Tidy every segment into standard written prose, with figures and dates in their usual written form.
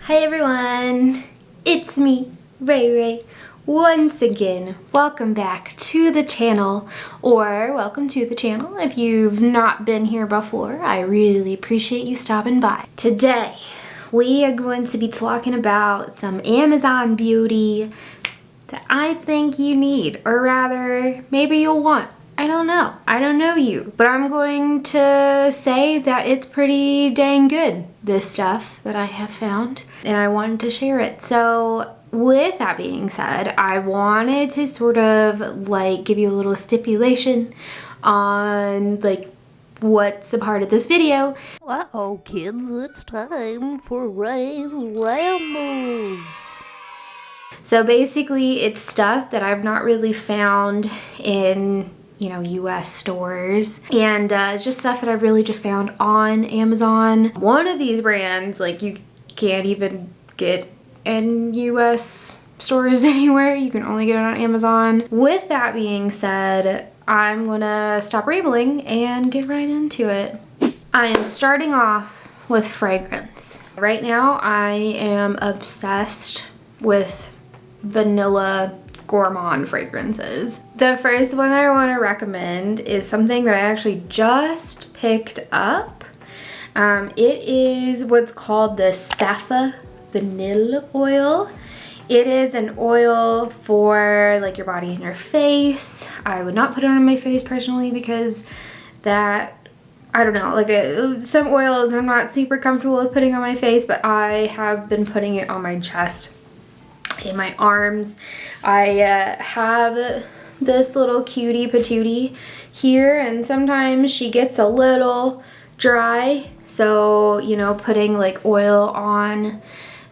Hi everyone, it's me, Ray. Once again, welcome back to the channel, or welcome to the channel if you've not been here before. I really appreciate you stopping by. Today, we are going to be talking about some Amazon beauty that I think you need, or rather, maybe you'll want. I don't know. I don't know you, but I'm going to say that it's pretty dang good, this stuff that I have found, and I wanted to share it. So with that being said, I wanted to sort of like give you a little stipulation on like what's a part of this video. Uh-oh, kids, it's time for Ray's Rambles. So basically, it's stuff that I've not really found in US stores, and it's just stuff that I've really just found on Amazon. One of these brands, like, you can't even get in US stores anywhere. You can only get it on Amazon. With that being said, I'm gonna stop rambling and get right into it. I am starting off with fragrance. Right now, I am obsessed with vanilla gourmand fragrances. The first one I want to recommend is something that I actually just picked up. It is what's called the Safa Vanille Oil. It is an oil for like your body and your face. I would not put it on my face personally because that, I don't know, like some oils I'm not super comfortable with putting on my face, but I have been putting it on my chest, in my arms. I have this little cutie patootie here, and sometimes she gets a little dry, so putting like oil on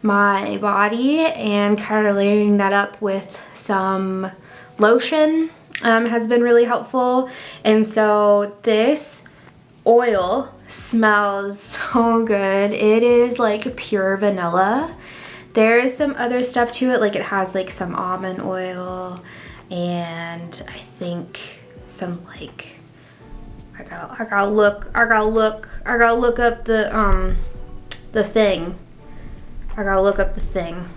my body and kind of layering that up with some lotion has been really helpful. And so this oil smells so good. It is like pure vanilla. There is some other stuff to it, like it has like some almond oil, and I think some like I gotta look up the thing. I gotta look up the thing.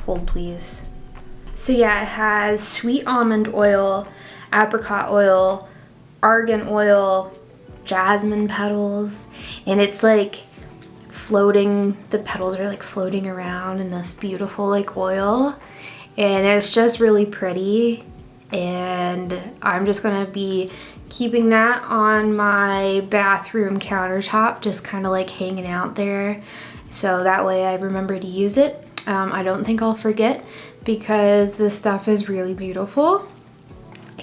Hold please. So yeah, it has sweet almond oil, apricot oil, argan oil, jasmine petals, and it's like floating, the petals are like floating around in this beautiful like oil, and it's just really pretty. And I'm just gonna be keeping that on my bathroom countertop, just kind of like hanging out there, so that way I remember to use it. I don't think I'll forget because this stuff is really beautiful.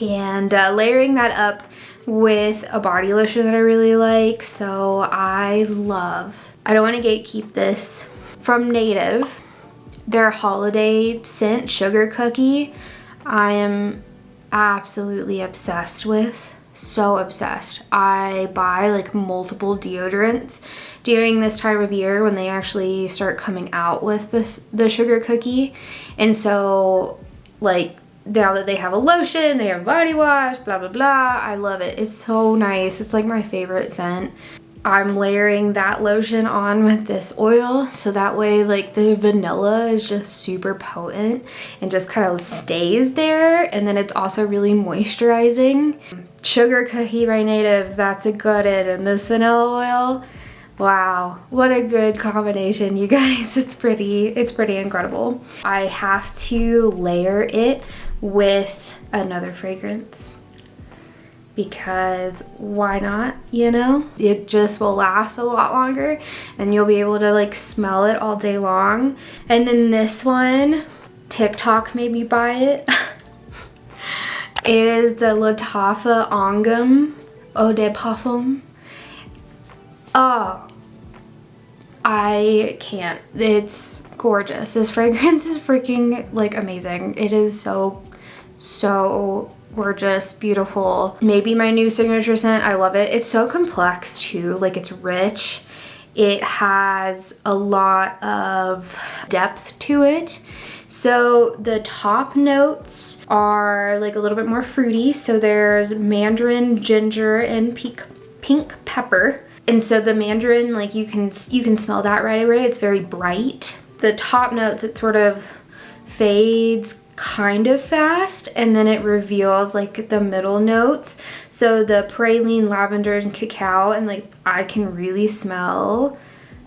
And layering that up with a body lotion that I really like, so I don't want to gatekeep this, from Native, their holiday scent sugar cookie. I am absolutely obsessed with, so obsessed. I buy like multiple deodorants during this time of year when they actually start coming out with the sugar cookie. And so like now that they have a lotion, they have a body wash, blah blah blah, I love it. It's so nice. It's like my favorite scent. I'm layering that lotion on with this oil, so that way like the vanilla is just super potent and just kind of stays there, and then it's also really moisturizing. Sugar cookie by Native, that's a good one, and this vanilla oil, wow, what a good combination, you guys. It's pretty incredible. I have to layer it with another fragrance, because why not, It just will last a lot longer and you'll be able to like smell it all day long. And then this one, TikTok made me buy it, is the Lattafa Angham Eau de Parfum. Oh, I can't. It's gorgeous. This fragrance is freaking like amazing. It is so gorgeous, beautiful. Maybe my new signature scent. I love it. It's so complex too. Like, it's rich. It has a lot of depth to it. So the top notes are like a little bit more fruity. So there's mandarin, ginger, and pink pepper. And so the mandarin, like you can smell that right away. It's very bright. the top notes, it sort of fades kind of fast, and then it reveals like the middle notes. So the praline, lavender, and cacao, and like I can really smell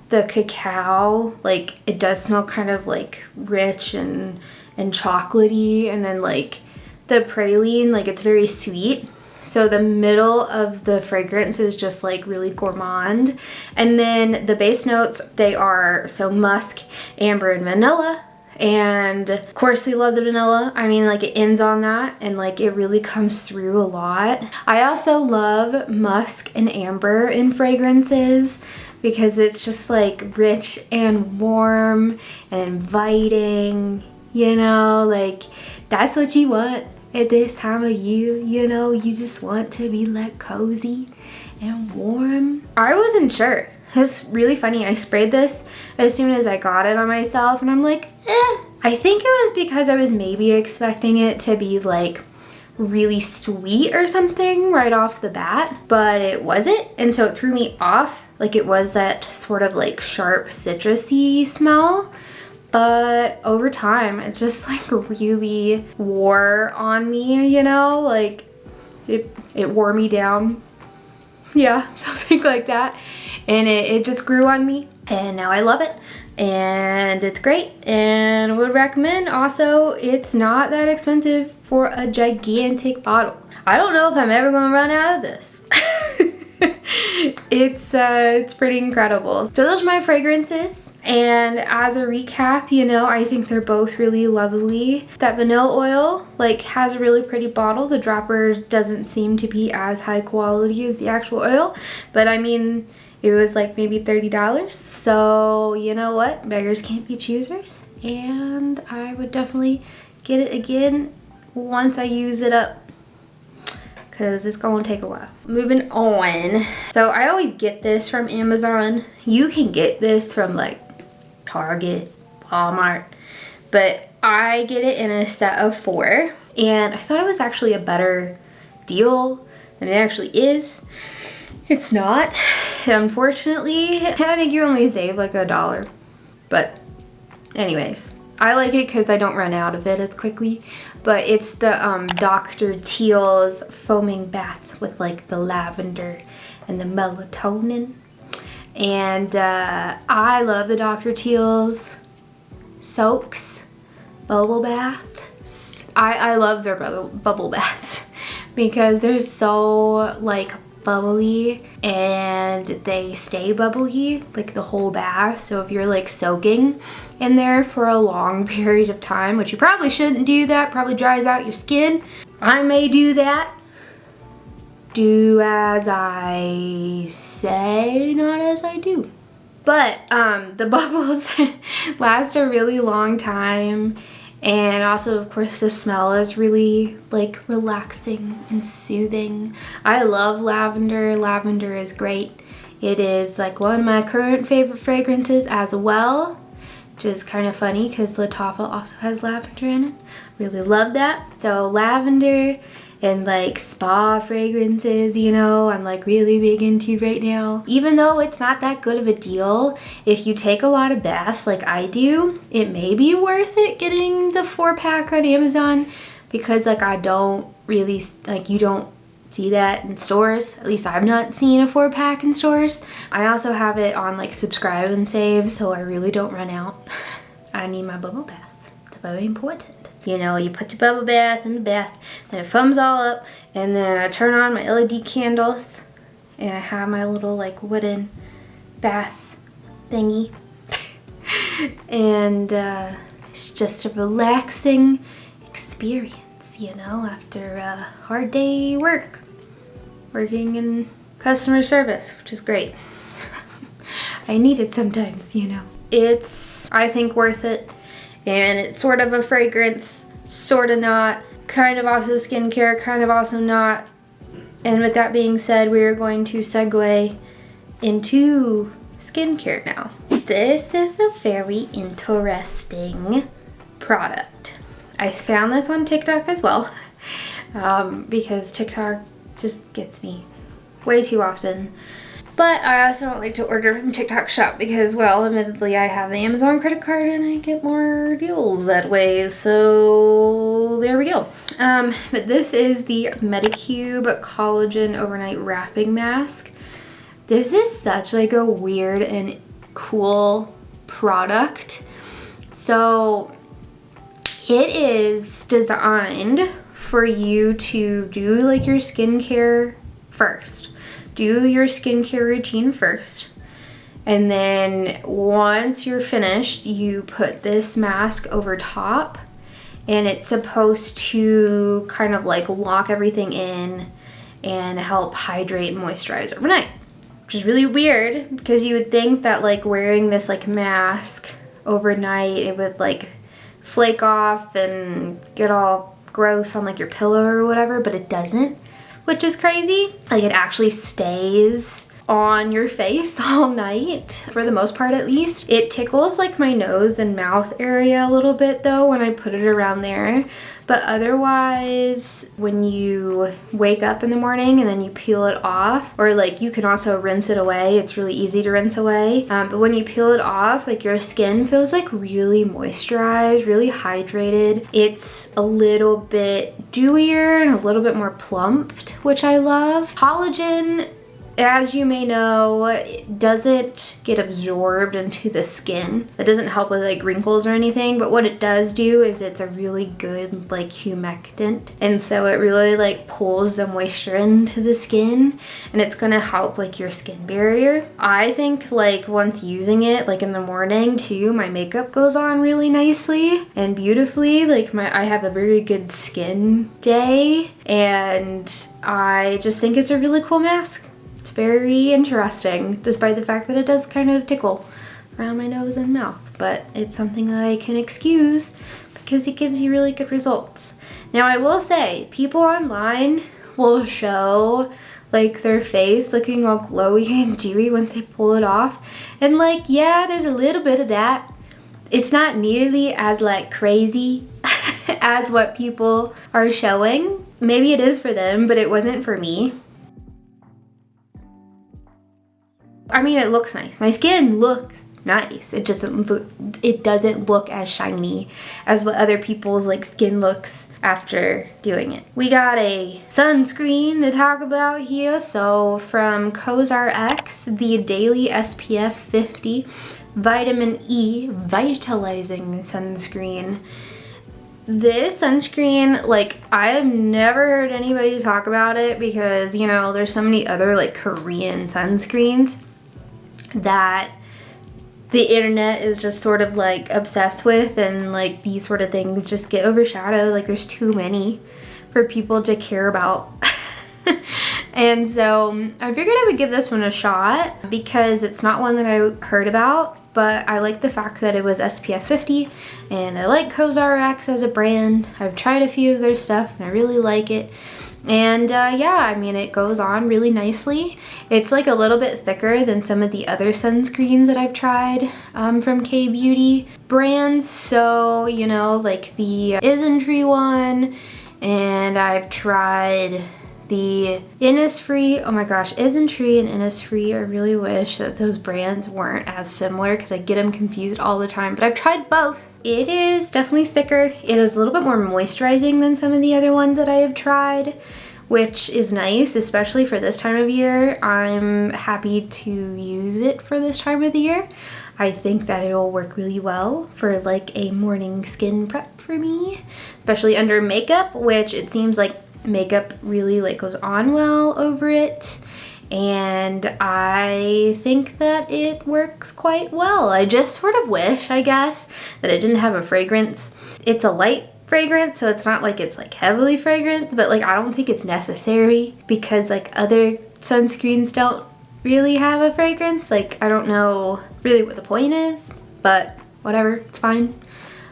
the cacao. Like it does smell kind of like rich and chocolatey, and then like the praline, like it's very sweet. So the middle of the fragrance is just like really gourmand. And then the base notes, they are so musk, amber, and vanilla. And of course we love the vanilla. I mean, like it ends on that, and like it really comes through a lot. I also love musk and amber in fragrances because it's just like rich and warm and inviting, you know, like that's what you want at this time of year, you know. You just want to be like cozy and warm. I wasn't sure. It's really funny. I sprayed this as soon as I got it on myself, and I'm like, I think it was because I was maybe expecting it to be like really sweet or something right off the bat, but it wasn't, and so it threw me off. Like it was that sort of like sharp citrusy smell, but over time it just like really wore on me, you know, like it wore me down. Yeah, something like that. And it just grew on me, and now I love it, and it's great, and would recommend. Also, it's not that expensive for a gigantic bottle. I don't know if I'm ever gonna run out of this. It's pretty incredible. So those are my fragrances. And as a recap, you know, I think they're both really lovely. That vanilla oil like has a really pretty bottle. The dropper doesn't seem to be as high quality as the actual oil, but I mean, it was like maybe $30. So you know what? Beggars can't be choosers. And I would definitely get it again once I use it up, because it's gonna take a while. Moving on. So I always get this from Amazon. You can get this from like Target, Walmart, but I get it in a set of 4, and I thought it was actually a better deal than it actually is. It's not, unfortunately. I think you only save like $1, but anyways, I like it because I don't run out of it as quickly. But it's the Dr. Teal's foaming bath with like the lavender and the melatonin. And I love the Dr. Teal's soaks, bubble baths. I love their bubble baths because they're so like bubbly, and they stay bubbly like the whole bath. So if you're like soaking in there for a long period of time, which you probably shouldn't do, that probably dries out your skin. I may do that. Do as I say, not as I do. But the bubbles last a really long time, and also of course the smell is really like relaxing and soothing. I love lavender. Lavender is great. It is like one of my current favorite fragrances as well, which is kind of funny because Lattafa also has lavender in it. Really love that. So lavender and like spa fragrances, you know, I'm like really big into right now. Even though it's not that good of a deal, if you take a lot of baths like I do, it may be worth it getting the 4-pack on Amazon, because like I don't really, like you don't see that in stores. At least I've not seen a 4-pack in stores. I also have it on like subscribe and save, so I really don't run out. I need my bubble bath. It's very important. You know, you put your bubble bath in the bath, then it foams all up, and then I turn on my LED candles, and I have my little like wooden bath thingy. And it's just a relaxing experience, you know, after a hard day working in customer service, which is great. I need it sometimes, you know. It's, I think, worth it. And it's sort of a fragrance, sort of not, kind of also skincare, kind of also not. And with that being said, we are going to segue into skincare now. This is a very interesting product. I found this on TikTok as well, because TikTok just gets me way too often. But I also don't like to order from TikTok Shop because, well, admittedly I have the Amazon credit card and I get more deals that way. So there we go. But this is the Medicube Collagen Overnight Wrapping Mask. This is such like a weird and cool product. So it is designed for you to do like your skincare first. Do your skincare routine first. And then once you're finished, you put this mask over top, and it's supposed to kind of like lock everything in and help hydrate and moisturize overnight, which is really weird because you would think that like wearing this like mask overnight, it would like flake off and get all gross on like your pillow or whatever, but it doesn't, which is crazy. Like it actually stays on your face all night, for the most part at least. It tickles like my nose and mouth area a little bit though when I put it around there, but otherwise when you wake up in the morning and then you peel it off, or like you can also rinse it away, it's really easy to rinse away, but when you peel it off, like your skin feels like really moisturized, really hydrated. It's a little bit dewier and a little bit more plumped, which I love. Collagen, as you may know, it doesn't get absorbed into the skin. That doesn't help with like wrinkles or anything, but what it does do is it's a really good like humectant. And so it really like pulls the moisture into the skin, and it's gonna help like your skin barrier. I think like once using it, like in the morning too, my makeup goes on really nicely and beautifully. Like I have a very good skin day, and I just think it's a really cool mask. It's very interesting, despite the fact that it does kind of tickle around my nose and mouth, but it's something I can excuse because it gives you really good results. Now I will say, people online will show like their face looking all glowy and dewy once they pull it off, and like, yeah, there's a little bit of that. It's not nearly as like crazy as what people are showing. Maybe it is for them, but it wasn't for me. I mean, it looks nice. My skin looks nice. It doesn't look as shiny as what other people's like skin looks after doing it. We got a sunscreen to talk about here. So from COSRX, the Daily SPF 50 Vitamin E Vitalizing Sunscreen. This sunscreen, like, I have never heard anybody talk about it because, you know, there's so many other like Korean sunscreens that the internet is just sort of like obsessed with, and like these sort of things just get overshadowed. Like there's too many for people to care about. And so I figured I would give this one a shot because it's not one that I heard about, but I like the fact that it was SPF 50, and I like COSRX as a brand. I've tried a few of their stuff and I really like it. And yeah, I mean, it goes on really nicely. It's like a little bit thicker than some of the other sunscreens that I've tried from K-Beauty brands. So, you know, like the Isntree one, and I've tried the Innisfree. Oh my gosh, Isntree and Innisfree, I really wish that those brands weren't as similar because I get them confused all the time, but I've tried both. It is definitely thicker. It is a little bit more moisturizing than some of the other ones that I have tried, which is nice, especially for this time of year. I'm happy to use it for this time of the year. I think that it will work really well for like a morning skin prep for me, especially under makeup, which it seems like makeup really like goes on well over it, and I think that it works quite well. I just sort of wish, I guess, that it didn't have a fragrance. It's a light fragrance, so it's not like it's like heavily fragrant, but like I don't think it's necessary because like other sunscreens don't really have a fragrance. Like I don't know really what the point is, but whatever, it's fine.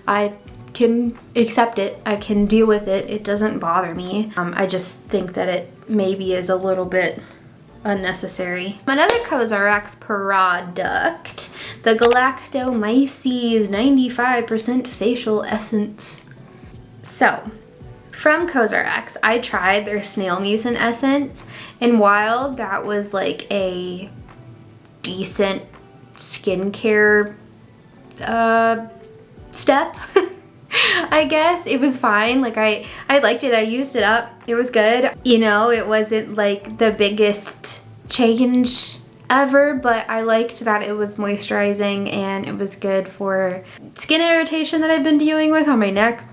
I can accept it. I can deal with it. It doesn't bother me. I just think that it maybe is a little bit unnecessary. Another COSRX product, the Galactomyces 95% Facial Essence. So, from COSRX, I tried their snail mucin essence, and while that was like a decent skincare step. I guess it was fine. Like I liked it. I used it up. It was good. You know, it wasn't like the biggest change ever, but I liked that it was moisturizing and it was good for skin irritation that I've been dealing with on my neck.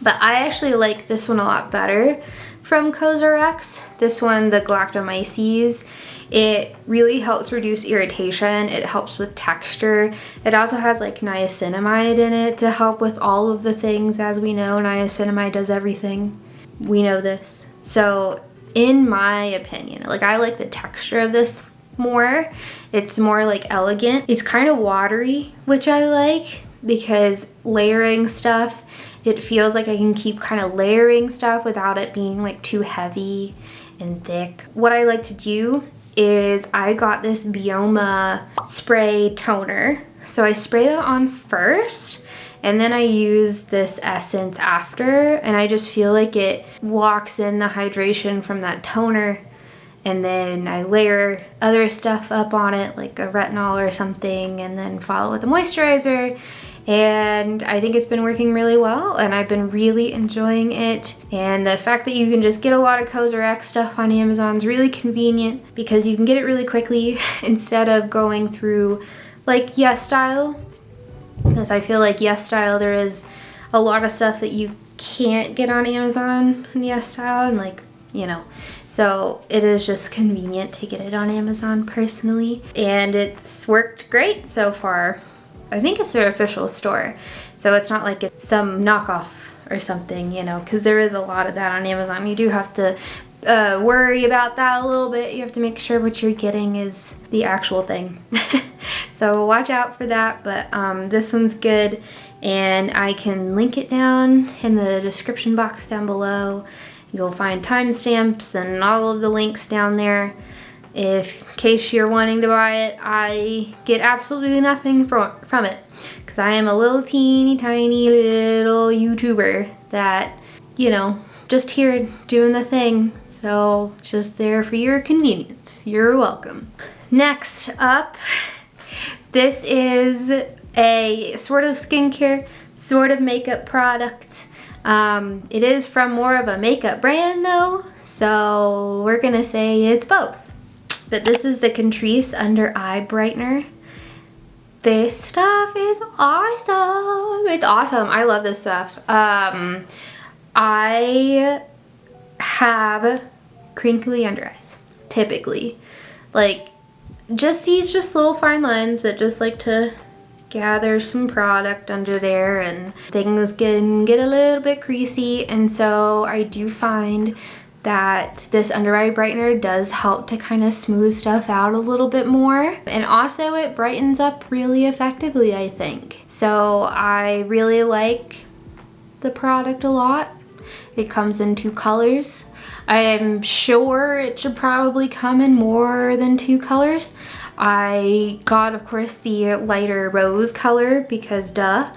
But I actually like this one a lot better from COSRX. This one, the Galactomyces, it really helps reduce irritation. It helps with texture. It also has like niacinamide in it to help with all of the things. As we know, niacinamide does everything. We know this. So in my opinion, like I like the texture of this more. It's more like elegant. It's kind of watery, which I like because layering stuff, it feels like I can keep kind of layering stuff without it being like too heavy and thick. What I like to do is I got this Bioma spray toner. So I spray that on first and then I use this essence after, and I just feel like it locks in the hydration from that toner, and then I layer other stuff up on it like a retinol or something and then follow with a moisturizer. And I think it's been working really well and I've been really enjoying it. And the fact that you can just get a lot of COSRX stuff on Amazon is really convenient because you can get it really quickly instead of going through like YesStyle. Because I feel like YesStyle, there is a lot of stuff that you can't get on Amazon and YesStyle, and like, you know, so it is just convenient to get it on Amazon personally. And it's worked great so far. I think it's their official store, so it's not like it's some knockoff or something, you know, because there is a lot of that on Amazon. You do have to worry about that a little bit. You have to make sure what you're getting is the actual thing. So watch out for that, but this one's good, and I can link it down in the description box down below. You'll find timestamps and all of the links down there. In case you're wanting to buy it, I get absolutely nothing from it because I am a little teeny tiny little YouTuber that, you know, just here doing the thing. So just there for your convenience. You're welcome. Next up, this is a sort of skincare, sort of makeup product. It is from more of a makeup brand though, so we're gonna say it's both. But this is the Catrice Under Eye Brightener. This stuff is awesome. It's awesome. I love this stuff. I have crinkly under eyes, typically. Like, just these little fine lines that just like to gather some product under there, and things can get a little bit creasy. And so I do find that this under eye brightener does help to kind of smooth stuff out a little bit more, and also it brightens up really effectively, I think. So I really like the product a lot. It comes in 2 colors. I am sure it should probably come in more than 2 colors. I got, of course, the lighter rose color because duh.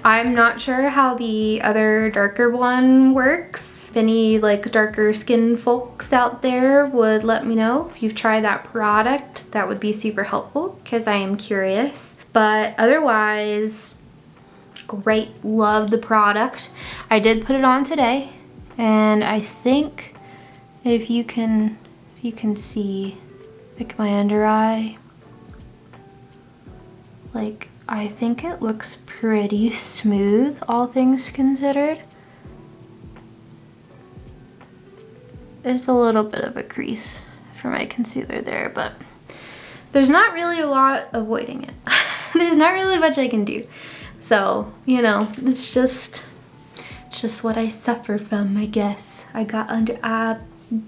I'm not sure how the other darker one works. If any like darker skin folks out there would let me know if you've tried that product, that would be super helpful because I am curious. But otherwise, great, love the product. I did put it on today, and I think if you can see like my under eye, like I think it looks pretty smooth, all things considered. There's a little bit of a crease for my concealer there, but there's not really a lot avoiding it. There's not really much I can do. So, you know, it's just what I suffer from, I guess. I got under eye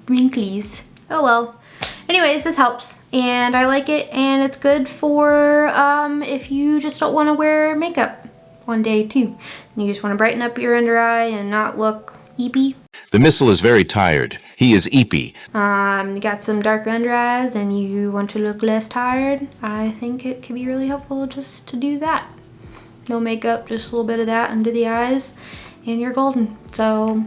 wrinkles. Oh well. Anyways, this helps, and I like it, and it's good for if you just don't want to wear makeup one day too. And you just want to brighten up your under eye and not look eepy. The missile is very tired. He is eepy. You got some dark under eyes and you want to look less tired. I think it could be really helpful just to do that. No makeup, just a little bit of that under the eyes, and you're golden. So,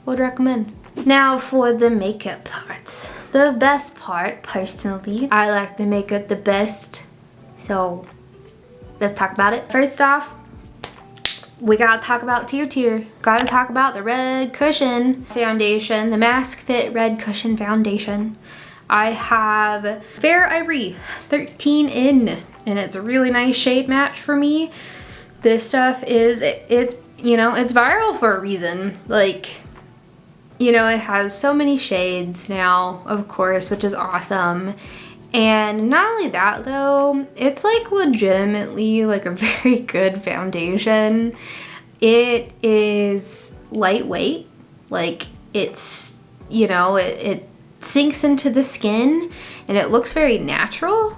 would recommend. Now for the makeup parts. the best part, personally, I like the makeup the best, so let's talk about it. First off, we gotta talk about Tirtir. Gotta talk about the Red Cushion foundation, the Mask Fit Red Cushion foundation. I have Fair Ivory 13 in, and it's a really nice shade match for me. This stuff is, it's, you know, it's viral for a reason. Like, you know, it has so many shades now, of course, which is awesome. And not only that though, it's like legitimately like a very good foundation. It is lightweight, like it's, you know, it sinks into the skin and it looks very natural,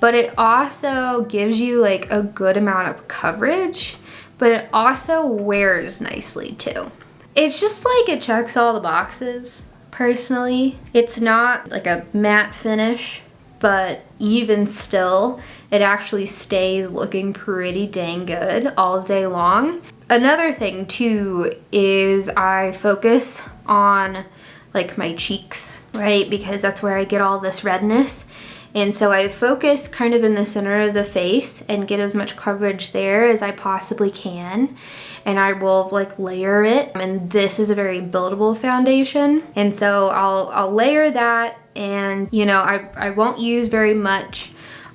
but it also gives you like a good amount of coverage, but it also wears nicely too. It's just like it checks all the boxes, personally. It's not like a matte finish, but even still, it actually stays looking pretty dang good all day long. Another thing too is I focus on like my cheeks, right? Because that's where I get all this redness. And so I focus kind of in the center of the face and get as much coverage there as I possibly can. And I will like layer it. And this is a very buildable foundation. And so I'll layer that, and you know, I won't use very much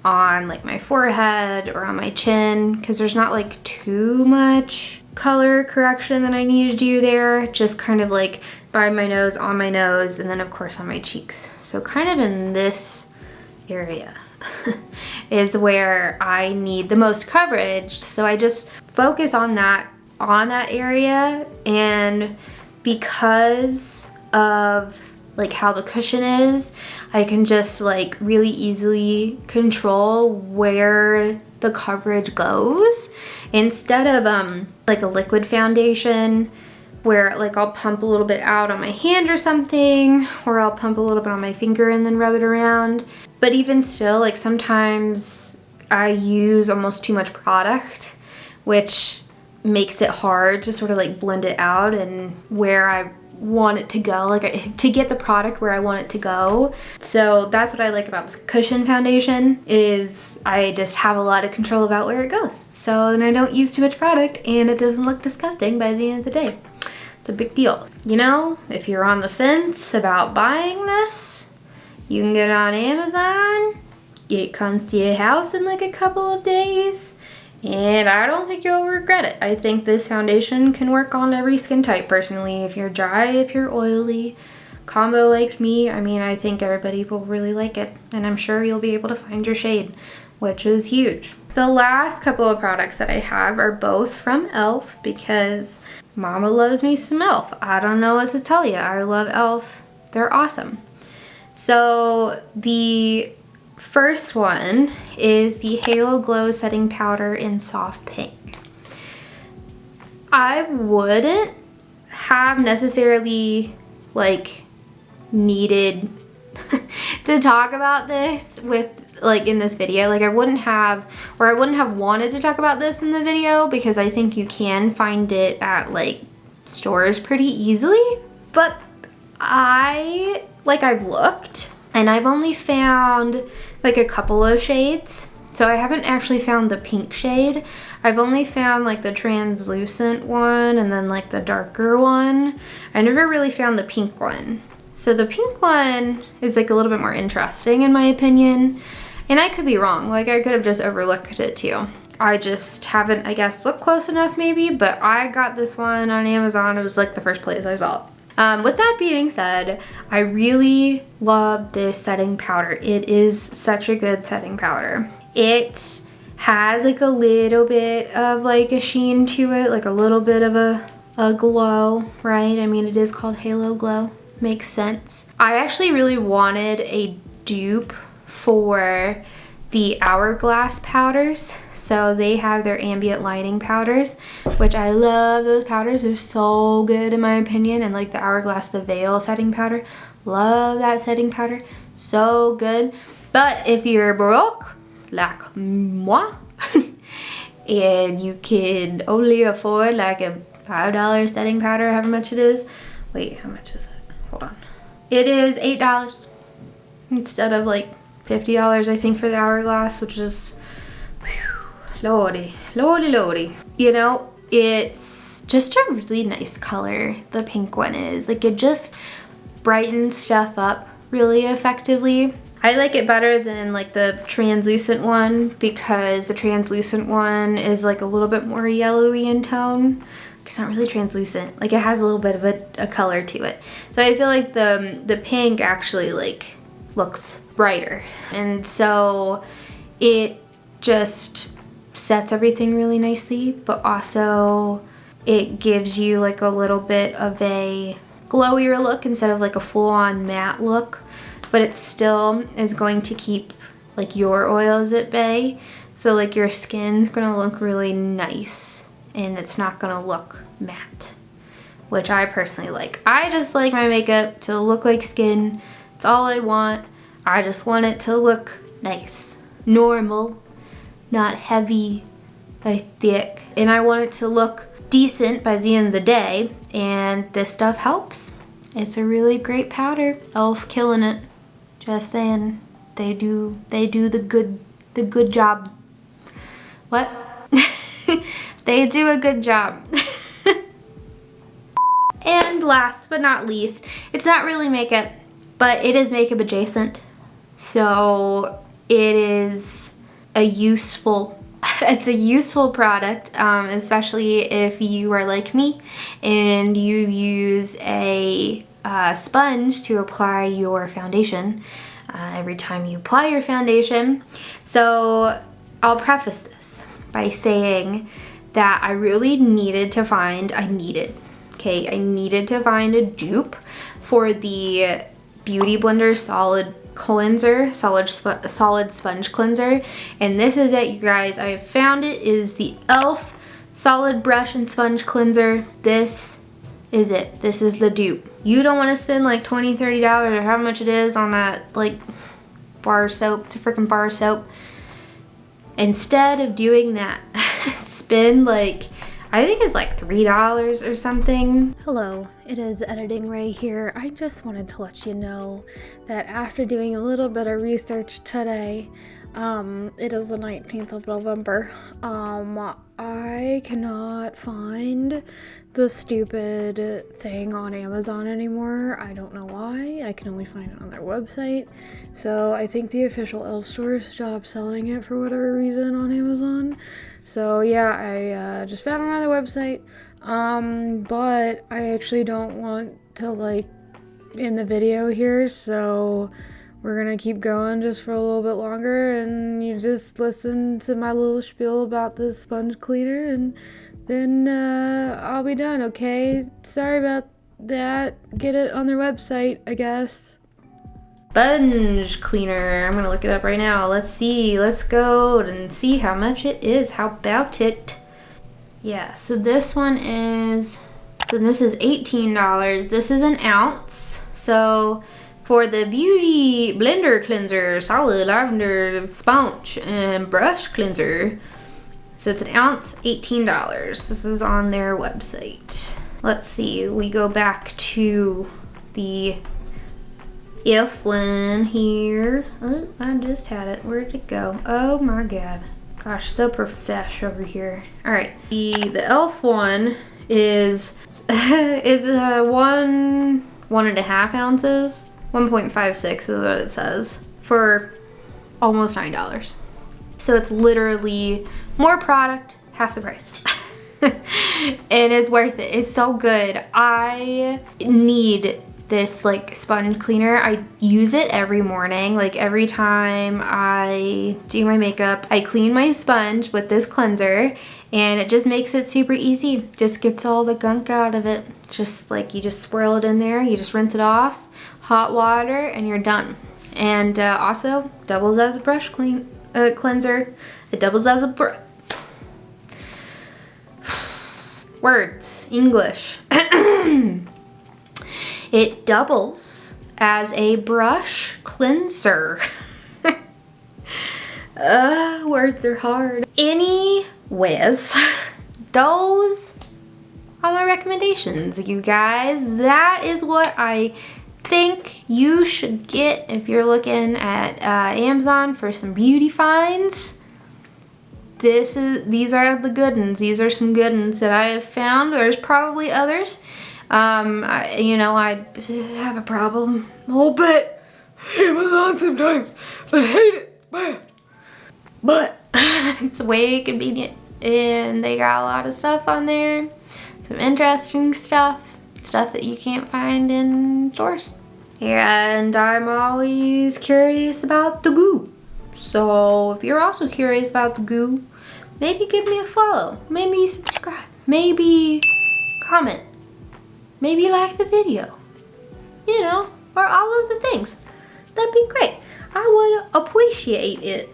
on like my forehead or on my chin because there's not like too much color correction that I need to do there. Just kind of like by my nose, on my nose, and then of course on my cheeks. So kind of in this area is where I need the most coverage. So I just focus on that area, and because of like how the cushion is, I can just like really easily control where the coverage goes instead of like a liquid foundation where like I'll pump a little bit out on my hand or something, or I'll pump a little bit on my finger and then rub it around. But even still, like sometimes I use almost too much product, which makes it hard to sort of like blend it out and where I want it to go, like to get the product where I want it to go. So that's what I like about this cushion foundation, is I just have a lot of control about where it goes. So then I don't use too much product and it doesn't look disgusting by the end of the day. It's a big deal. You know, if you're on the fence about buying this, you can get it on Amazon. It comes to your house in like a couple of days, and I don't think you'll regret it. I think this foundation can work on every skin type personally. If you're dry, if you're oily, combo like me, I mean, I think everybody will really like it, and I'm sure you'll be able to find your shade, which is huge. The last couple of products that I have are both from E.L.F. because Mama loves me some E.L.F. I don't know what to tell you. I love E.L.F. They're awesome. So the first one is the Halo Glow Setting Powder in Soft Pink. I wouldn't have necessarily like needed to talk about this with like in this video. Like I wouldn't have wanted to talk about this in the video because I think you can find it at like stores pretty easily. But I've looked and I've only found like a couple of shades. So I haven't actually found the pink shade. I've only found like the translucent one and then like the darker one. I never really found the pink one. So the pink one is like a little bit more interesting in my opinion. And I could be wrong, like I could have just overlooked it too. I just haven't, I guess, looked close enough maybe, but I got this one on Amazon. It was like the first place I saw it. With that being said, I really love this setting powder. It is such a good setting powder. It has like a little bit of like a sheen to it, like a little bit of a glow, right? I mean, it is called Halo Glow. Makes sense. I actually really wanted a dupe for the Hourglass powders. So they have their ambient lighting powders, which I love those powders. They're so good in my opinion. And like the Hourglass, the Veil setting powder. Love that setting powder. So good. But if you're broke, like moi, and you can only afford like a $5 setting powder, however much it is. Wait, how much is it? Hold on. It is $8. instead of like $50 I think for the Hourglass, which is lordy. You know, it's just a really nice color, the pink one is. Like, it just brightens stuff up really effectively. I like it better than like the translucent one because the translucent one is like a little bit more yellowy in tone. It's not really translucent, like it has a little bit of a color to it. So I feel like the pink actually like looks brighter, and so it just sets everything really nicely, but also it gives you like a little bit of a glowier look instead of like a full-on matte look. But it still is going to keep like your oils at bay. So like your skin's gonna look really nice and it's not gonna look matte, which I personally like. I just like my makeup to look like skin. It's all I want. I just want it to look nice, normal, not heavy, thick. And I want it to look decent by the end of the day, and this stuff helps. It's a really great powder. E.L.F killing it. Just saying, they do the good job. What? They do a good job. And last but not least, it's not really makeup, but it is makeup adjacent. So it is a useful, it's a useful product, especially if you are like me and you use a sponge to apply your foundation every time you apply your foundation. So I'll preface this by saying that I really needed to find, I needed to find a dupe for the Beauty Blender Solid Cleanser, solid sponge cleanser, and this is it, you guys. I have found it. It is the E.L.F Solid Brush and Sponge Cleanser. This is it. This is the dupe. You don't want to spend like $20, $30 or how much it is on that like bar soap. It's a freaking bar soap. Instead of doing that, spend like, I think it's like $3 or something. Hello, it is Editing Ray here. I just wanted to let you know that after doing a little bit of research today, it is the 19th of November, I cannot find the stupid thing on Amazon anymore. I don't know why. I can only find it on their website. So I think the official E.L.F store stopped selling it for whatever reason on Amazon. So yeah, I just found it on their website. But I actually don't want to like in the video here, so we're gonna keep going just for a little bit longer, and you just listen to my little spiel about this sponge cleaner, and then I'll be done, okay? Sorry about that. Get it on their website, I guess. Sponge cleaner. I'm gonna look it up right now. Let's see. Let's go and see how much it is. How about it? Yeah, so this one is, so this is $18. This is an ounce. So for the Beauty Blender Cleanser, Solid Lavender Sponge and Brush Cleanser, so it's an ounce, $18. This is on their website. Let's see, we go back to the E.L.F one here. Oh, I just had it. Where'd it go? Oh my god. Gosh, so profesh over here. All right, the E.L.F one is one and a half ounces. 1.56 is what it says, for almost $9. So it's literally more product, half the price. And it's worth it. It's so good. I need this like sponge cleaner. I use it every morning. Like every time I do my makeup, I clean my sponge with this cleanser, and it just makes it super easy. Just gets all the gunk out of it. Just like you just swirl it in there, you just rinse it off, hot water, and you're done. And also doubles as a brush cleanser. It doubles as a words, English. It doubles as a brush cleanser. Words are hard. Anyways, those are my recommendations, you guys. That is what I think you should get if you're looking at Amazon for some beauty finds. These are the good ones. These are some good ones that I have found. There's probably others. I have a problem a little bit with Amazon sometimes. I hate it. It's bad. But it's way convenient, and they got a lot of stuff on there. Some interesting stuff that you can't find in stores. And I'm always curious about the goo. So if you're also curious about the goo, maybe give me a follow, maybe subscribe, maybe comment, maybe like the video, or all of the things. That'd be great. I would appreciate it.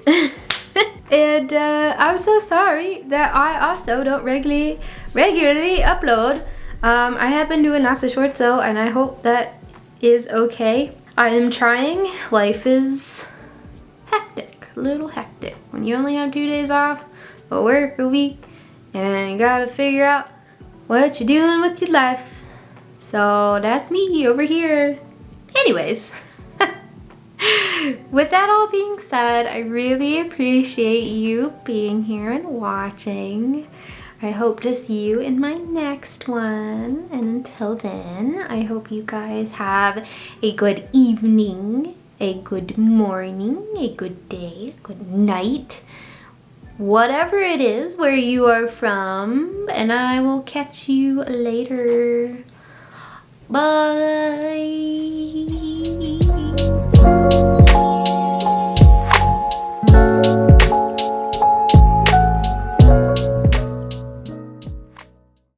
And I'm so sorry that I also don't regularly upload. I have been doing lots of shorts though, and I hope that is okay. I am trying. Life is hectic, a little hectic. When you only have 2 days off, or work a week, and you gotta figure out what you're doing with your life. So that's me over here. Anyways. With that all being said, I really appreciate you being here and watching. I hope to see you in my next one. And until then, I hope you guys have a good evening, a good morning, a good day, a good night, whatever it is where you are from. And I will catch you later. Bye.